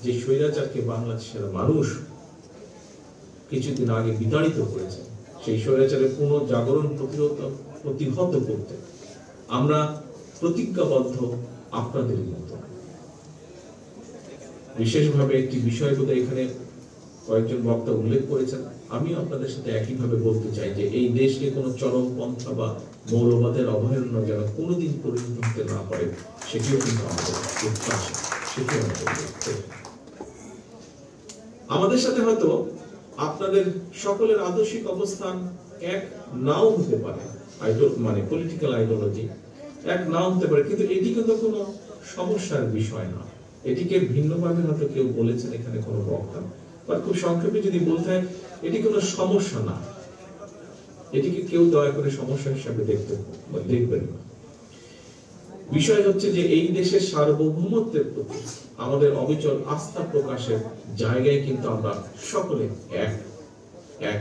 যে স্বৈরাচারকে বাংলাদেশের মানুষ কিছুদিন আগে বিতাড়িত করেছে, সেই স্বৈরাচারের পুনর্জাগরণ প্রতিহত করতে আমরা প্রতিজ্ঞাবদ্ধ আপনাদের মতো। বিশেষভাবে একটি বিষয় বোধ এখানে কয়েকজন বক্তা উল্লেখ করেছেন, আমি আপনাদের সাথে একইভাবে বলতে চাই যে এই দেশকে কোনো চরমপন্থা বা মৌলবাদের অভয়ারণ্য যেন কোনোদিন পরিণত হতে না পারে, সেটিও কিন্তু আমাদের প্রত্যাশা, সেটিও আমাদের সাথে হয়তো আপনাদের সকলের আদর্শিক অবস্থান এক নাও হতে পারে, মানে পলিটিক্যাল আইডিওলজি এক নাও হতে পারে, কিন্তু এটি কিন্তু কোনো সমস্যার বিষয় না। এটিকে ভিন্নভাবে হয়তো কেউ বলেছেন এখানে কোনো বক্তা, বা খুব সংক্ষেপে যদি বলতে হয়, এটি কোনো সমস্যা না, এটিকে কেউ দয়া করে সমস্যা হিসাবে দেখবেন না। বিষয় হচ্ছে যে এই দেশের সার্বভৌমত্বের প্রতি আমাদের অবিচল আস্থা প্রকাশের জায়গায় কিন্তু আমরা সকলে এক এক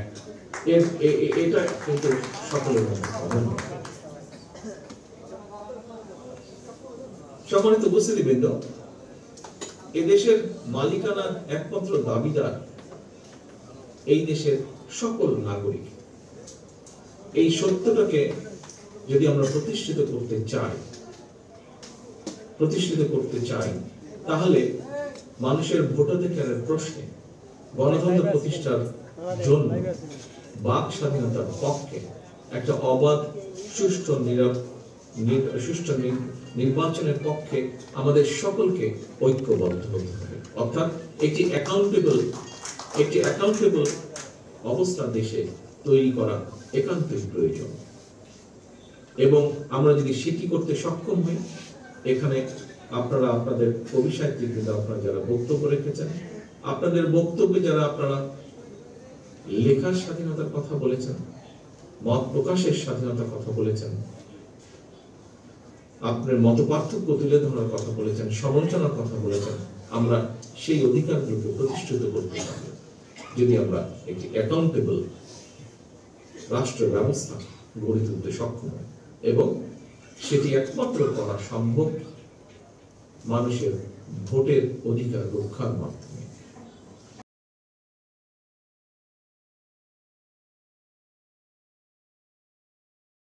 এটা কিন্তু সকলের মধ্যে সম্মানিত উপস্থিতিবৃন্দ, এদেশের মালিকানার একমাত্র দাবিদার এই দেশের সকল নাগরিক। এই সত্যটাকে যদি আমরা প্রতিষ্ঠিত করতে চাই তাহলে মানুষের ভোটাধিকারের প্রশ্নে গণতন্ত্র প্রতিষ্ঠার জন্য বাক স্বাধীনতার পক্ষে একটা অবাধ সুষ্ঠু নির্বাচনের পক্ষে আমাদের সকলকে ঐক্যবদ্ধ হতে হবে। অর্থাৎ একটি অ্যাকাউন্টেবল অবস্থা দেশে তৈরি করা একান্তই প্রয়োজন, এবং আমরা যদি সেটি করতে সক্ষম হই, এখানে আপনারা আপনাদের কবি সাহিত্যিক আপনারা যারা বক্তব্য রেখেছেন, আপনাদের বক্তব্যে যারা আপনারা লেখার স্বাধীনতার কথা বলেছেন, মত প্রকাশের স্বাধীনতার কথা বলেছেন, আপনার মত পার্থক্য তুলে ধরার কথা বলেছেন, সমালোচনার কথা বলেছেন, আমরা সেই অধিকারগুলোকে প্রতিষ্ঠিত করতে পারি যদি আমরা একটি অ্যাকাউন্টেবল রাষ্ট্র ব্যবস্থা গড়ে তুলতে সক্ষম হয়, এবং সেটি একমাত্র করা সম্ভব মানুষের ভোটের অধিকার রক্ষার মাধ্যমে।